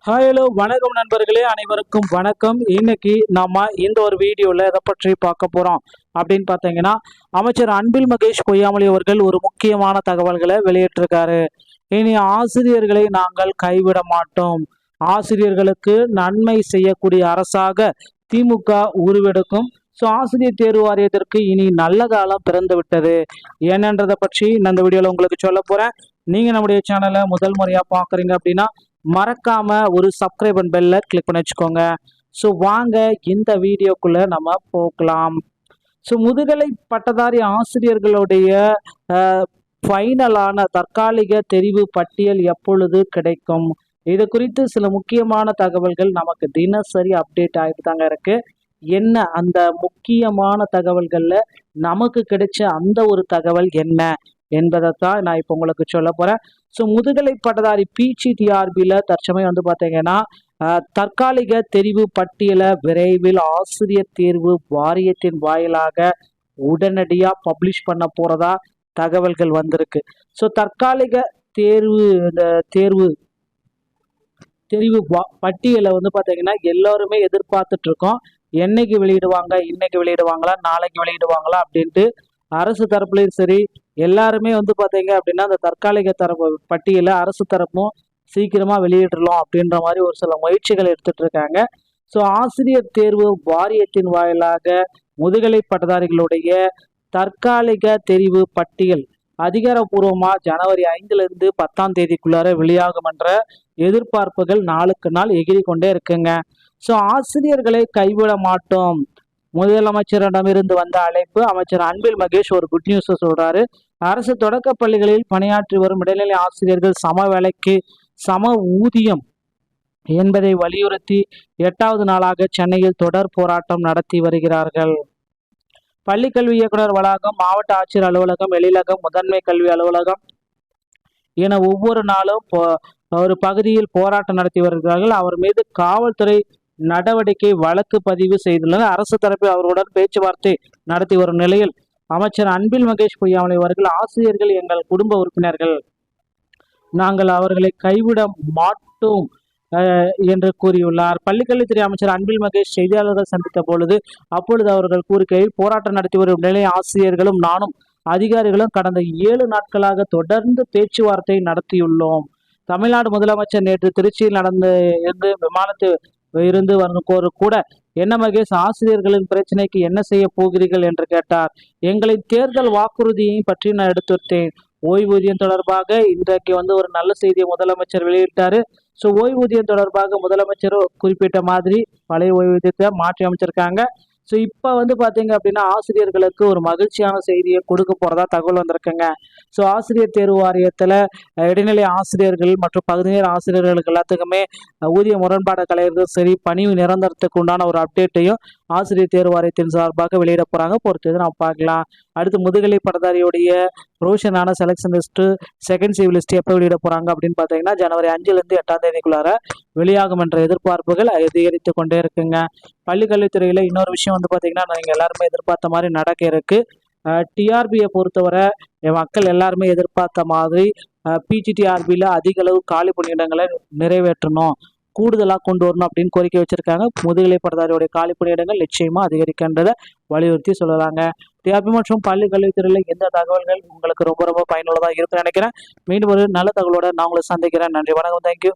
Hello வணக்கம் நண்பர்களே, அனைவருக்கும் வணக்கம். இன்னைக்கு நம்ம இந்த ஒரு வீடியோல எதை பற்றி பார்க்க போறோம் அப்படின்னு பார்த்தீங்கன்னா, அமைச்சர் அன்பில் மகேஷ் பொய்யாமொழி அவர்கள் ஒரு முக்கியமான தகவல்களை வெளியிட்டிருக்காரு. இனி ஆசிரியர்களை நாங்கள் கைவிட மாட்டோம், ஆசிரியர்களுக்கு நன்மை செய்யக்கூடிய அரசாக திமுக உருவெடுக்கும். ஸோ ஆசிரியர் தேர்வு வாரியத்திற்கு இனி நல்ல காலம் பிறந்து விட்டது என்னன்றதை பற்றி இந்த வீடியோவில் உங்களுக்கு சொல்ல போறேன். நீங்க நம்முடைய சேனலை முதல் முறையா பார்க்குறீங்க அப்படின்னா மறக்காம ஒரு சப்ஸ்கிரைப் அண்ட் பெல்ல கிளிக் பண்ணி வச்சுக்கோங்க. ஸோ வாங்க இந்த வீடியோக்குள்ள நம்ம போகலாம். ஸோ முதுகலை பட்டதாரி ஆசிரியர்களுடைய ஃபைனலான தற்காலிக தெரிவு பட்டியல் எப்பொழுது கிடைக்கும்? இது குறித்து சில முக்கியமான தகவல்கள் நமக்கு தினசரி அப்டேட் ஆகிட்டு தாங்க இருக்கு. என்ன அந்த முக்கியமான தகவல்கள்ல நமக்கு கிடைச்ச அந்த ஒரு தகவல் என்ன என்பதைத்தான் நான் இப்போ உங்களுக்கு சொல்ல போறேன். ஸோ முதுகலை பட்டதாரி பிஜிடிஆர்பியில் தற்சமயம் வந்து பார்த்தீங்கன்னா தற்காலிக தெரிவு பட்டியலை விரைவில் ஆசிரியர் தேர்வு வாரியத்தின் வாயிலாக உடனடியாக பப்ளிஷ் பண்ண போறதா தகவல்கள் வந்திருக்கு. ஸோ தற்காலிக தேர்வு பட்டியலை வந்து பார்த்தீங்கன்னா எல்லாருமே எதிர்பார்த்துட்டு இருக்கோம். என்னைக்கு வெளியிடுவாங்க, இன்னைக்கு வெளியிடுவாங்களா, நாளைக்கு வெளியிடுவாங்களா அப்படின்ட்டு அரசு தரப்புலையும் சரி எல்லாருமே வந்து பார்த்தீங்க அப்படின்னா அந்த தற்காலிக தரப்பு பட்டியலை அரசு தரப்பும் சீக்கிரமாக வெளியிடலாம் அப்படின்ற மாதிரி ஒரு சில முயற்சிகள் எடுத்துட்டு இருக்காங்க. ஸோ ஆசிரியர் தேர்வு வாரியத்தின் வாயிலாக முதுகலை பட்டதாரிகளுடைய தற்காலிக தெரிவு பட்டியல் அதிகாரப்பூர்வமாக ஜனவரி 5லேருந்து 10 வெளியாகும் என்ற எதிர்பார்ப்புகள் நாளுக்கு நாள் எகிரி கொண்டே இருக்குங்க. ஸோ ஆசிரியர்களை கைவிட மாட்டோம், முதலமைச்சரிடமிருந்து வந்த அழைப்பு. அமைச்சர் அன்பில் மகேஷ் ஒரு குட் நியூஸ் சொல்றாரு. அரசு தொடக்க பள்ளிகளில் பணியாற்றி வரும் இடைநிலை ஆசிரியர்கள் சம வேலைக்கு சம ஊதியம் என்பதை வலியுறுத்தி 8வது நாளாக சென்னையில் தொடர் போராட்டம் நடத்தி வருகிறார்கள். பள்ளிக்கல்வி இயக்குனர் வளாகம், மாவட்ட ஆட்சியர் அலுவலகம், எழிலகம், முதன்மை கல்வி அலுவலகம் என ஒவ்வொரு நாளும் ஒரு பகுதியில் போராட்டம் நடத்தி வருகிறார்கள். அவர் மீது காவல்துறை நடவடிக்கை வழக்கு பதிவு செய்துள்ளனர். அரசு தரப்பில் அவர்களுடன் பேச்சுவார்த்தை நடத்தி வரும் நிலையில் அமைச்சர் அன்பில் மகேஷ் பொய்யாமொழி அவர்கள் ஆசிரியர்கள் எங்கள் குடும்ப உறுப்பினர்கள், நாங்கள் அவர்களை கைவிட மாட்டோம் என்று கூறியுள்ளார். பள்ளிக்கல்வித்துறை அமைச்சர் அன்பில் மகேஷ் செய்தியாளர்கள் சந்தித்த பொழுது அவர்கள் கூறுகையில், போராட்டம் நடத்தி வரும் நிலை ஆசிரியர்களும் நானும் அதிகாரிகளும் கடந்த 7 நாட்களாக தொடர்ந்து பேச்சுவார்த்தை நடத்தியுள்ளோம். தமிழ்நாடு முதலமைச்சர் நேற்று திருச்சியில் இருந்து விமானத்தில் இருந்து வரும்போது கூட என்ன மகேஷ், ஆசிரியர்களின் பிரச்சனைக்கு என்ன செய்ய போகிறீர்கள் என்று கேட்டார். எங்களின் தேர்தல் வாக்குறுதியை பற்றி நான் எடுத்துரைத்தேன். ஓய்வூதியம் தொடர்பாக இன்றைக்கு ஒரு நல்ல செய்தியை முதலமைச்சர் வெளியிட்டாரு. ஸோ ஓய்வூதியம் தொடர்பாக முதலமைச்சர் குறிப்பிட்ட மாதிரி பழைய ஓய்வூதியத்தை மாற்றி அமைச்சிருக்காங்க. ஸோ இப்போ பார்த்தீங்க அப்படின்னா ஆசிரியர்களுக்கு ஒரு மகிழ்ச்சியான செய்தியை கொடுக்க போகிறதா தகவல் வந்திருக்குங்க. ஸோ ஆசிரியர் தேர்வு வாரியத்தில் இடைநிலை ஆசிரியர்கள் மற்றும் பகுதி நேர ஆசிரியர்களுக்கு எல்லாத்துக்குமே ஊதிய முரண்பாடு கலையிறது சரி, பணி நிரந்தரத்துக்கு உண்டான ஒரு அப்டேட்டையும் ஆசிரியர் தேர்வு வாரியத்தின் சார்பாக வெளியிட போகிறாங்க. பொறுத்தது நம்ம பார்க்கலாம். அடுத்து முதுகலை பட்டதாரியுடைய ப்ரொவிஷனான செலெக்ஷன் லிஸ்ட்டு, செகண்ட் சிவ் லிஸ்ட் எப்போ வெளியிட போகிறாங்க அப்படின்னு பார்த்தீங்கன்னா ஜனவரி 5லேருந்து 8 வெளியாகும் என்ற எதிர்பார்ப்புகள் அதிகரித்து கொண்டே இருக்குங்க. பள்ளிக்கல்வித்துறையில் இன்னொரு விஷயம் பார்த்தீங்கன்னா நீங்கள் எல்லாருமே எதிர்பார்த்த மாதிரி நடக்க இருக்கு. டிஆர்பியை பொறுத்தவரை மக்கள் எல்லாருமே எதிர்பார்த்த மாதிரி பிஜிடிஆர்பியில் அதிக அளவு காலி பணியிடங்களை நிறைவேற்றணும், கூடுதலாக கொண்டு வரணும் அப்படின்னு கோரிக்கை வச்சிருக்காங்க. முதுகலை பட்டதாரியுடைய காலி பணியிடங்கள் நிச்சயமா அதிகரிக்கின்றதை வலியுறுத்தி சொல்லலாங்க. டிஆர்பி மற்றும் பள்ளி கல்வித்துறையில் எந்த தகவல்கள் உங்களுக்கு ரொம்ப ரொம்ப பயனுள்ளதாக இருக்குன்னு நினைக்கிறேன். மீண்டும் ஒரு நல்ல தகவலோட நான் உங்களை சந்திக்கிறேன். நன்றி, வணக்கம், தேங்க்யூ.